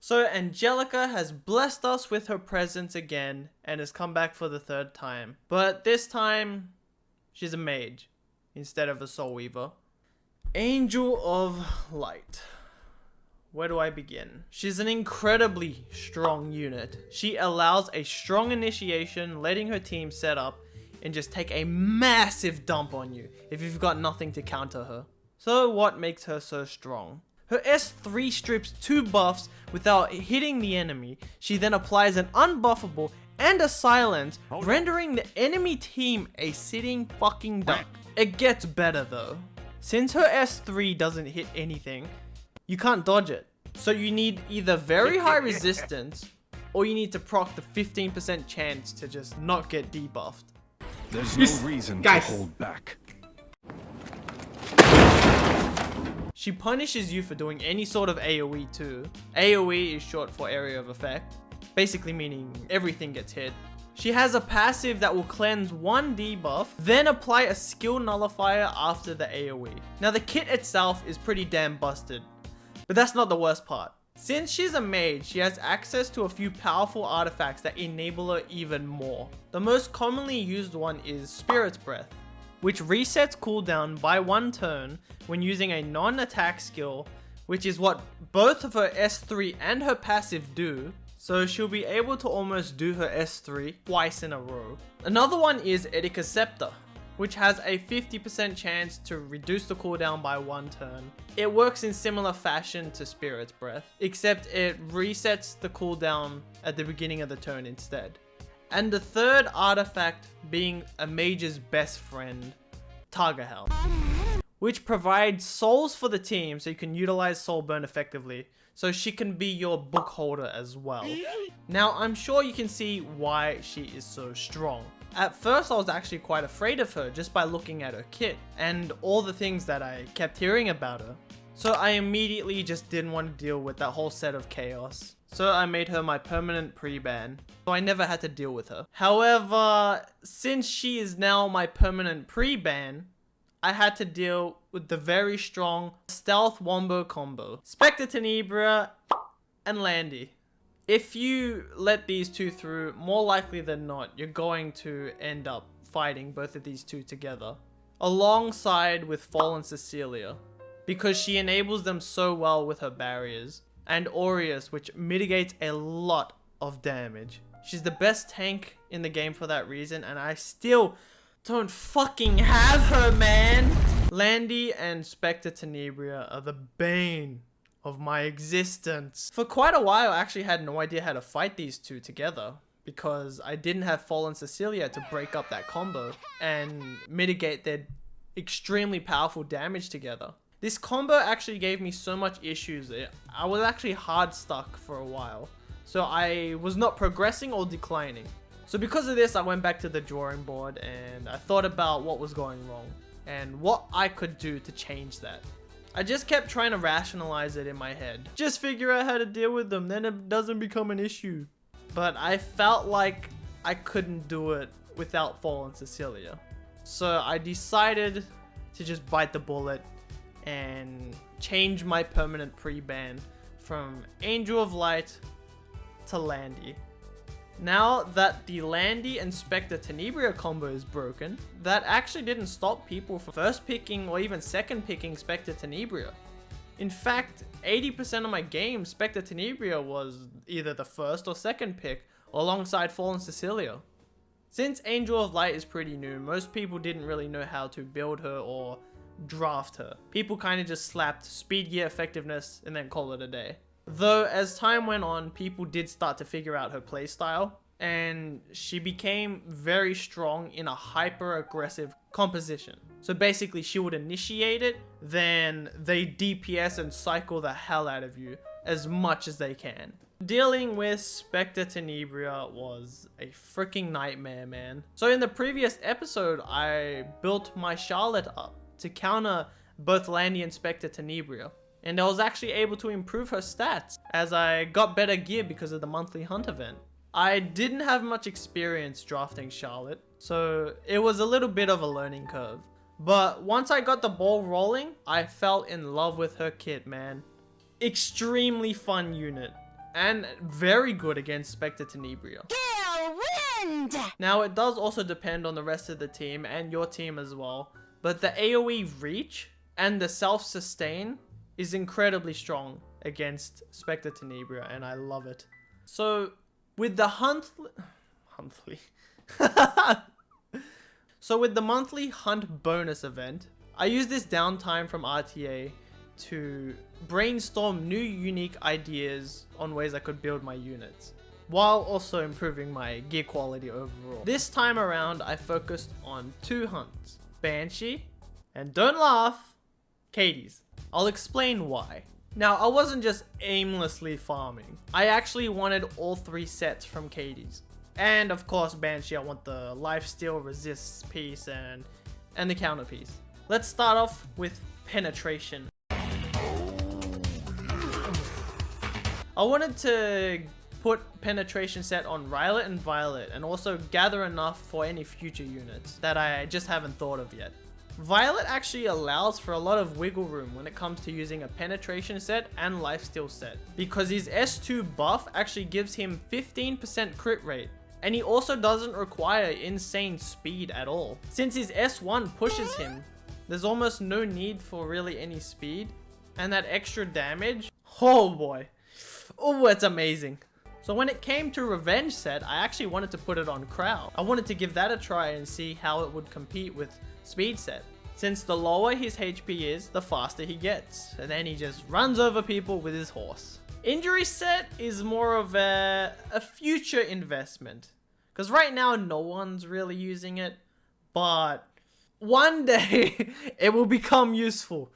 So Angelica has blessed us with her presence again and has come back for the third time. But this time, she's a mage instead of a soul weaver. Angel of Light. Where do I begin? She's an incredibly strong unit. She allows a strong initiation, letting her team set up and just take a massive dump on you if you've got nothing to counter her. So what makes her so strong? Her S3 strips 2 buffs without hitting the enemy. She then applies an unbuffable and a silence, rendering the enemy team a sitting fucking duck. It gets better though. Since her S3 doesn't hit anything, you can't dodge it. So you need either very high resistance or you need to proc the 15% chance to just not get debuffed. There's no reason to hold back. She punishes you for doing any sort of AoE too. AoE is short for area of effect, basically meaning everything gets hit. She has a passive that will cleanse 1 debuff, then apply a skill nullifier after the AoE. Now the kit itself is pretty damn busted, but that's not the worst part. Since she's a mage, she has access to a few powerful artifacts that enable her even more. The most commonly used one is Spirit's Breath, which resets cooldown by 1 turn when using a non-attack skill, which is what both of her S3 and her passive do. So she'll be able to almost do her S3 twice in a row. Another one is Edica's Scepter, which has a 50% chance to reduce the cooldown by 1 turn. It works in similar fashion to Spirit's Breath, except it resets the cooldown at the beginning of the turn instead. And the third artifact being a mage's best friend, Targahel, which provides souls for the team so you can utilize soul burn effectively, so she can be your book holder as well. Now I'm sure you can see why she is so strong. At first I was actually quite afraid of her just by looking at her kit and all the things that I kept hearing about her. So I immediately just didn't want to deal with that whole set of chaos. So I made her my permanent pre-ban, so I never had to deal with her. However, since she is now my permanent pre-ban, I had to deal with the very strong Stealth Wombo combo, Spectre Tenebria and Landy. If you let these two through, more likely than not, you're going to end up fighting both of these two together, alongside with Fallen Cecilia, because she enables them so well with her barriers, and Aureus, which mitigates a lot of damage. She's the best tank in the game for that reason, and I still don't fucking have her, man! Landy and Spectre Tenebria are the bane of my existence. For quite a while, I actually had no idea how to fight these two together, because I didn't have Fallen Cecilia to break up that combo and mitigate their extremely powerful damage together. This combo actually gave me so much issues. I was actually hard stuck for a while, so I was not progressing or declining. So because of this, I went back to the drawing board and I thought about what was going wrong and what I could do to change that. I just kept trying to rationalize it in my head. Just figure out how to deal with them, then it doesn't become an issue. But I felt like I couldn't do it without Fallen Cecilia. So I decided to just bite the bullet and change my permanent pre-ban from Angel of Light to Landy. Now that the Landy and Spectre Tenebria combo is broken, that actually didn't stop people from first picking or even second picking Spectre Tenebria. In fact, 80% of my games, Spectre Tenebria was either the first or second pick alongside Fallen Cecilia. Since Angel of Light is pretty new, most people didn't really know how to build her or draft her. People kind of just slapped speed, gear, effectiveness and then call it a day. Though as time went on, people did start to figure out her playstyle, and she became very strong in a hyper aggressive composition. So basically she would initiate it, then they DPS and cycle the hell out of you as much as they can. Dealing with Spectre Tenebria was a freaking nightmare, man. So in the previous episode, I built my Charlotte up to counter both Landy and Spectre Tenebria. And I was actually able to improve her stats as I got better gear because of the monthly hunt event. I didn't have much experience drafting Charlotte, so it was a little bit of a learning curve. But once I got the ball rolling, I fell in love with her kit, man. Extremely fun unit. and very good against Spectre Tenebria. Now it does also depend on the rest of the team and your team as well, but the AoE reach and the self-sustain is incredibly strong against Spectre Tenebria, and I love it. So with the So with the monthly hunt bonus event, I use this downtime from RTA to brainstorm new unique ideas on ways I could build my units, while also improving my gear quality overall. This time around, I focused on 2 hunts, Banshee, and don't laugh, Katie's. I'll explain why. Now, I wasn't just aimlessly farming. I actually wanted all 3 sets from Katie's. And of course, Banshee, I want the lifesteal resists piece and the counter piece. Let's start off with penetration. I wanted to put penetration set on Rylet and Violet, and also gather enough for any future units that I just haven't thought of yet. Violet actually allows for a lot of wiggle room when it comes to using a penetration set and lifesteal set, because his S2 buff actually gives him 15% crit rate, and he also doesn't require insane speed at all. Since his S1 pushes him, there's almost no need for really any speed, and that extra damage, oh boy. Oh, it's amazing. So when it came to Revenge set, I actually wanted to put it on Crow. I wanted to give that a try and see how it would compete with Speed set. Since the lower his HP is, the faster he gets. And then he just runs over people with his horse. Injury set is more of a future investment. Because right now, no one's really using it. But one day, it will become useful.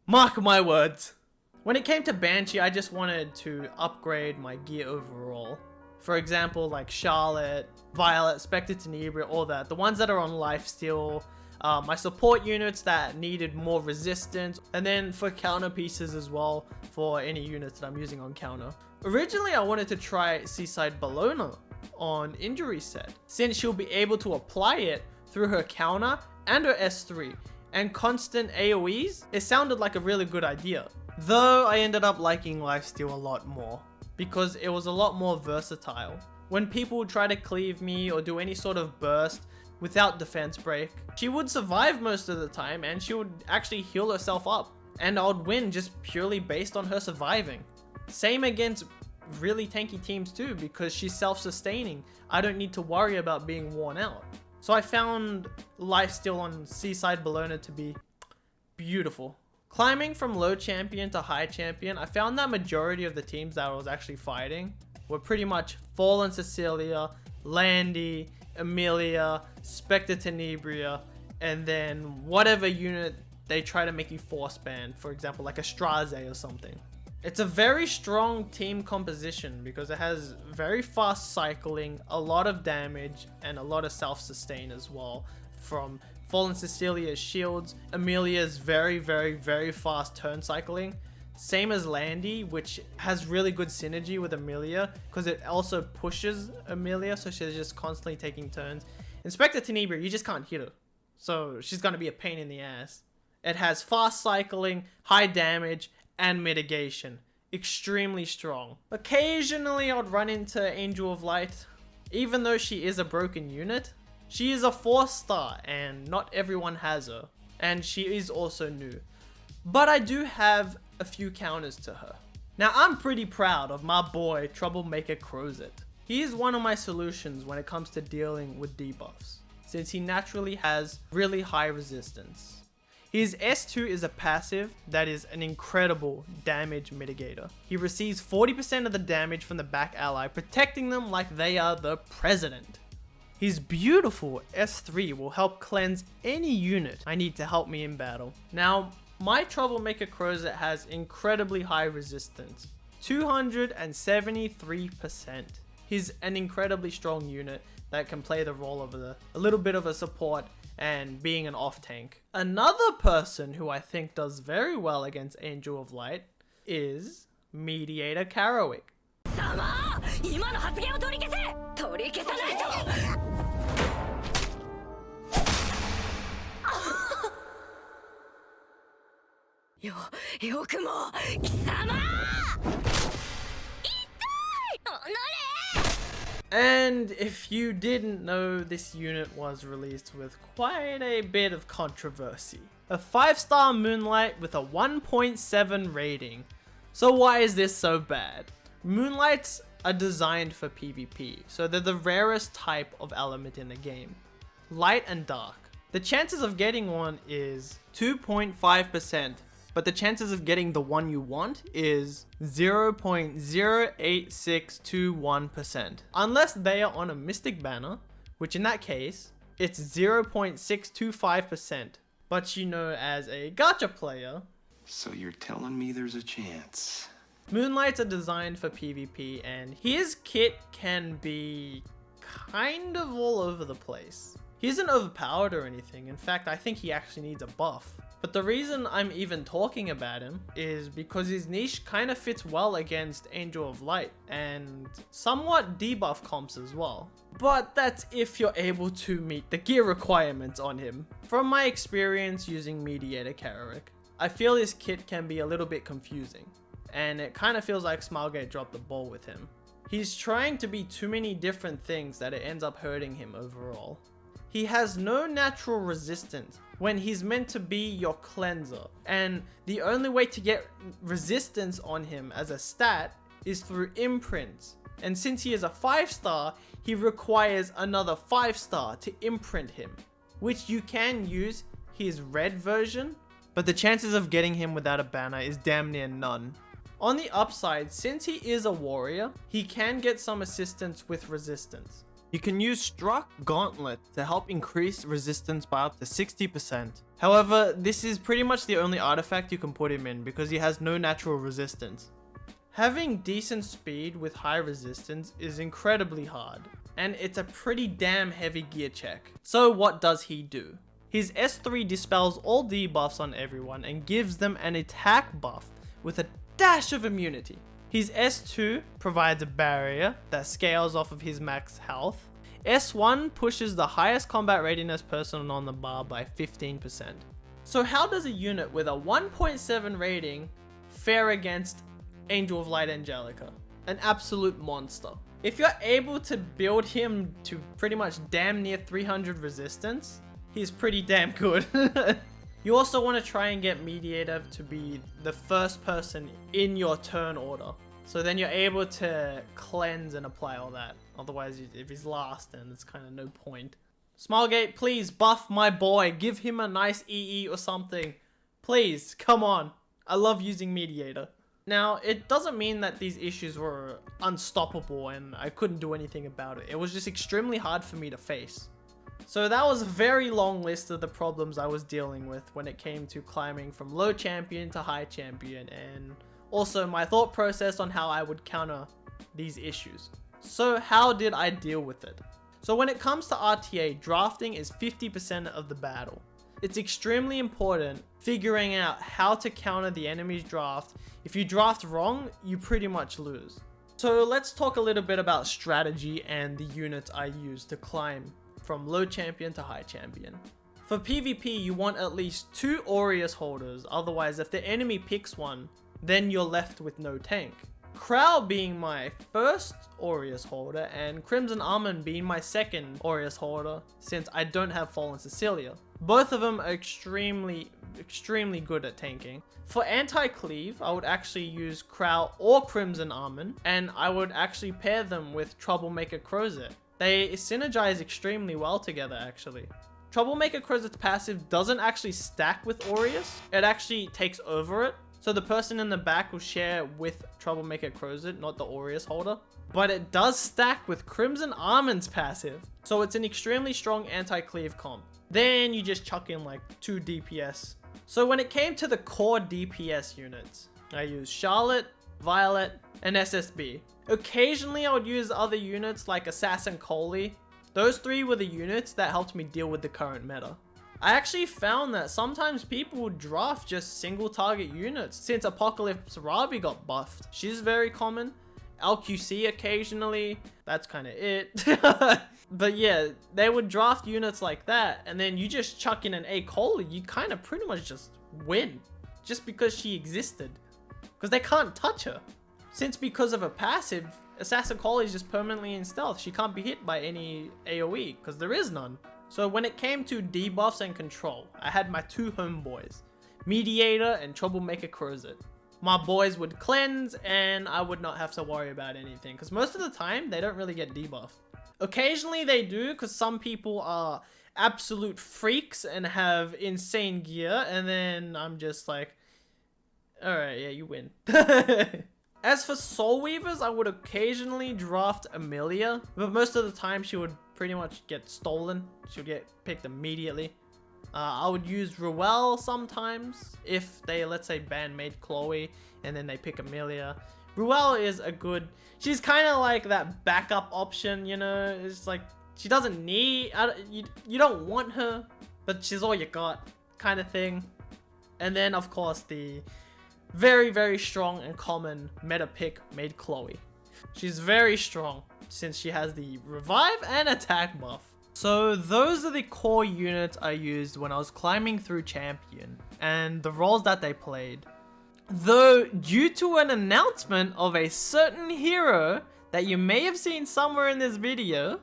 Mark my words. When it came to Banshee, I just wanted to upgrade my gear overall. For example, like Charlotte, Violet, Spectre Tenebria, all that. The ones that are on lifesteal, my support units that needed more resistance, and then for counter pieces as well for any units that I'm using on counter. Originally, I wanted to try Seaside Bellona on injury set, since she'll be able to apply it through her counter and her S3, and constant AoEs. It sounded like a really good idea. Though I ended up liking lifesteal a lot more, because it was a lot more versatile. When people would try to cleave me or do any sort of burst without defense break, she would survive most of the time, and she would actually heal herself up, and I would win just purely based on her surviving. Same against really tanky teams too, because she's self-sustaining. I don't need to worry about being worn out. So I found lifesteal on Seaside Bellona to be beautiful. Climbing from low champion to high champion, I found that majority of the teams that I was actually fighting were pretty much Fallen Cecilia, Landy, Amelia, Spectre Tenebria, and then whatever unit they try to make you force ban, for example like a Straze or something. It's a very strong team composition because it has very fast cycling, a lot of damage, and a lot of self-sustain as well. From Fallen Cecilia's shields, Amelia's very fast turn cycling. Same as Landy, which has really good synergy with Amelia because it also pushes Amelia, so she's just constantly taking turns. Spectre Tenebria, you just can't hit her, so she's gonna be a pain in the ass. It has fast cycling, high damage, and mitigation. Extremely strong. Occasionally I'd run into Angel of Light. Even though she is a broken unit, she is a 4-star and not everyone has her. And she is also new. But I do have a few counters to her. Now I'm pretty proud of my boy Troublemaker Crozet. He is one of my solutions when it comes to dealing with debuffs, since he naturally has really high resistance. His S2 is a passive that is an incredible damage mitigator. He receives 40% of the damage from the back ally, protecting them like they are the president. His beautiful S3 will help cleanse any unit I need to help me in battle. Now, my Troublemaker Crozet has incredibly high resistance, 273%. He's an incredibly strong unit that can play the role of a little bit of a support and being an off tank. Another person who I think does very well against Angel of Light is Mediator Karowick. And if you didn't know, this unit was released with quite a bit of controversy. A 5-star Moonlight with a 1.7 rating. So why is this so bad? Moonlights are designed for PvP, so they're the rarest type of element in the game. Light and dark. The chances of getting one is 2.5%, but the chances of getting the one you want is 0.08621%. Unless they are on a mystic banner, which in that case, it's 0.625%. But you know, as a gacha player... So you're telling me there's a chance? Moonlights are designed for PvP, and his kit can be kind of all over the place. He isn't overpowered or anything. In fact, I think he actually needs a buff. But the reason I'm even talking about him is because his niche kind of fits well against Angel of Light and somewhat debuff comps as well. But that's if you're able to meet the gear requirements on him. From my experience using Mediator Carrick, I feel his kit can be a little bit confusing, and it kind of feels like Smilegate dropped the ball with him. He's trying to be too many different things that it ends up hurting him overall. He has no natural resistance when he's meant to be your cleanser, and the only way to get resistance on him as a stat is through imprints. And since he is a 5-star, he requires another 5-star to imprint him, which you can use his red version, but the chances of getting him without a banner is damn near none. On the upside, since he is a warrior, he can get some assistance with resistance. You can use Struck Gauntlet to help increase resistance by up to 60%. However, this is pretty much the only artifact you can put him in because he has no natural resistance. Having decent speed with high resistance is incredibly hard, and it's a pretty damn heavy gear check. So what does he do? His S3 dispels all debuffs on everyone and gives them an attack buff with a dash of immunity. His S2 provides a barrier that scales off of his max health. S1 pushes the highest combat readiness person on the bar by 15%. So how does a unit with a 1.7 rating fare against Angel of Light Angelica? An absolute monster. If you're able to build him to pretty much damn near 300 resistance, he's pretty damn good. You also want to try and get Mediator to be the first person in your turn order. So then you're able to cleanse and apply all that. Otherwise, if he's last, then it's kind of no point. Smilegate, please buff my boy. Give him a nice EE or something. Please, come on. I love using Mediator. Now, it doesn't mean that these issues were unstoppable and I couldn't do anything about it. It was just extremely hard for me to face. So that was a very long list of the problems I was dealing with when it came to climbing from low champion to high champion, and also my thought process on how I would counter these issues. So how did I deal with it? So when it comes to RTA, drafting is 50% of the battle. It's extremely important figuring out how to counter the enemy's draft. If you draft wrong, you pretty much lose. So let's talk a little bit about strategy and the units I use to climb from low champion to high champion. For PvP, you want at least 2 Aureus holders, otherwise if the enemy picks one, then you're left with no tank. Crow being my first Aureus holder and Crimson Almond being my second Aureus holder, since I don't have Fallen Cecilia. Both of them are extremely good at tanking. For anti-cleave, I would actually use Crow or Crimson Almond, and I would actually pair them with Troublemaker Crozet. They synergize extremely well together actually. Troublemaker Crozet's passive doesn't actually stack with Aureus, it actually takes over it. So the person in the back will share with Troublemaker Crozet, not the Aureus holder. But it does stack with Crimson Almond's passive, so it's an extremely strong anti-cleave comp. Then you just chuck in like 2 DPS. So when it came to the core DPS units, I used Charlotte, Violet, and SSB. Occasionally I would use other units like Assassin Coley. Those 3 were the units that helped me deal with the current meta. I actually found that sometimes people would draft just single target units since Apocalypse Ravi got buffed. She's very common. LQC occasionally, that's kind of it. But yeah, they would draft units like that and then you just chuck in an A. Coley, you kind of pretty much just win. Just because she existed. Because they can't touch her. Since because of her passive, Assassin Collie is just permanently in stealth. She can't be hit by any AoE because there is none. So when it came to debuffs and control, I had my two homeboys, Mediator and Troublemaker Crozet. My boys would cleanse and I would not have to worry about anything because most of the time they don't really get debuffed. Occasionally they do because some people are absolute freaks and have insane gear, and then I'm just like, alright, yeah, you win. As for Soul Weavers, I would occasionally draft Amelia, but most of the time she would pretty much get stolen. She would get picked immediately. I would use Ruel sometimes if they, let's say, ban Maid Chloe and then they pick Amelia. Ruel is a good, she's kind of like that backup option, you know. It's like she doesn't need, you don't want her, but she's all you got kind of thing. And then of course the very, very strong and common meta pick, Maid Chloe. She's very strong since she has the revive and attack buff. So those are the core units I used when I was climbing through Champion and the roles that they played. Though due to an announcement of a certain hero that you may have seen somewhere in this video,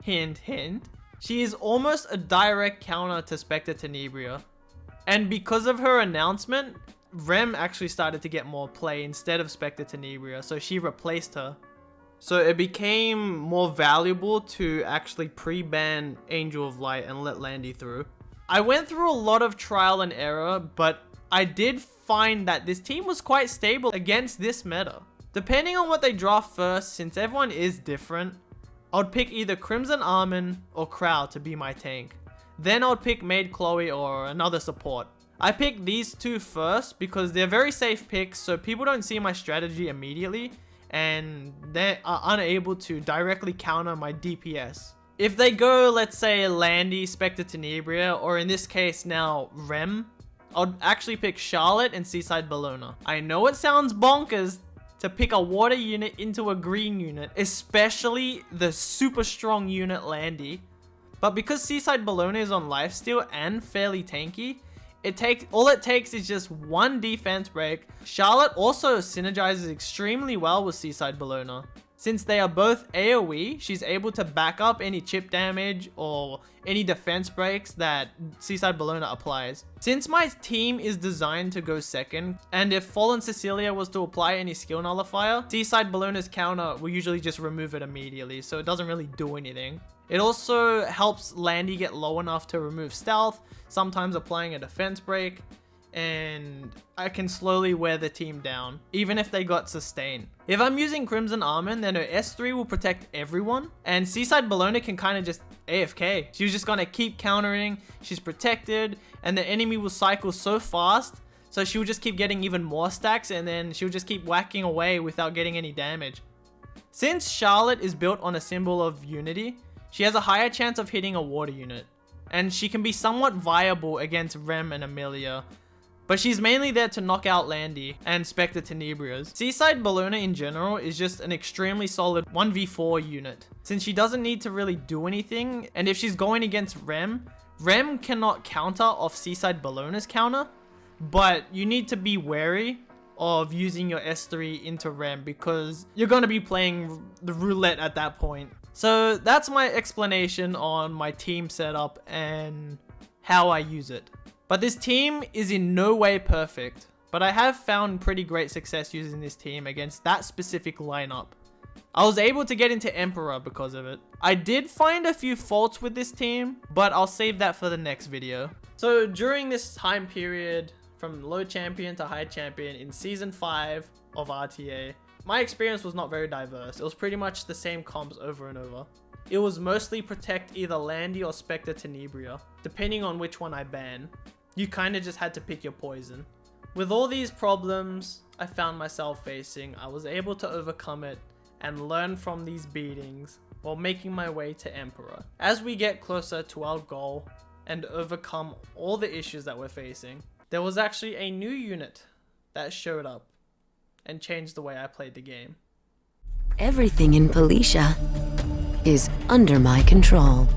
hint hint, she is almost a direct counter to Spectre Tenebria. And because of her announcement, Rem actually started to get more play instead of Spectre Tenebria, so she replaced her. So it became more valuable to actually pre-ban Angel of Light and let Landy through. I went through a lot of trial and error, but I did find that this team was quite stable against this meta. Depending on what they draft first, since everyone is different, I would pick either Crimson Armin or Crow to be my tank. Then I would pick Maid Chloe or another support. I picked these two first because they're very safe picks, so people don't see my strategy immediately and they are unable to directly counter my DPS. If they go, let's say, Landy, Spectre Tenebria, or in this case now Rem, I'll actually pick Charlotte and Seaside Bellona. I know it sounds bonkers to pick a water unit into a green unit, especially the super strong unit Landy, but because Seaside Bellona is on lifesteal and fairly tanky, all it takes is just one defense break. Charlotte also synergizes extremely well with Seaside Bellona. Since they are both AoE, she's able to back up any chip damage or any defense breaks that Seaside Bellona applies. Since my team is designed to go second, and if Fallen Cecilia was to apply any skill nullifier, Seaside Bellona's counter will usually just remove it immediately, so it doesn't really do anything. It also helps Landy get low enough to remove stealth, sometimes applying a defense break, and I can slowly wear the team down, even if they got sustain. If I'm using Crimson Armin, then her S3 will protect everyone, and Seaside Bellona can kind of just AFK. She's just gonna keep countering, she's protected, and the enemy will cycle so fast, so she'll just keep getting even more stacks, and then she'll just keep whacking away without getting any damage. Since Charlotte is built on a symbol of unity, she has a higher chance of hitting a water unit, and she can be somewhat viable against Rem and Amelia, but she's mainly there to knock out Landy and Spectre Tenebria's. Seaside Bellona in general is just an extremely solid 1v4 unit, since she doesn't need to really do anything, and if she's going against Rem cannot counter off Seaside Bellona's counter, but you need to be wary of using your S3 into Rem because you're going to be playing the roulette at that point. So that's my explanation on my team setup and how I use it. But this team is in no way perfect, but I have found pretty great success using this team against that specific lineup. I was able to get into Emperor because of it. I did find a few faults with this team, but I'll save that for the next video. So during this time period, from low champion to high champion in season 5 of RTA, my experience was not very diverse. It was pretty much the same comps over and over. It was mostly protect either Landy or Spectre Tenebria, depending on which one I ban. You kinda just had to pick your poison. With all these problems I found myself facing, I was able to overcome it and learn from these beatings while making my way to Emperor. As we get closer to our goal and overcome all the issues that we're facing, there was actually a new unit that showed up and changed the way I played the game. Everything in Felicia is under my control.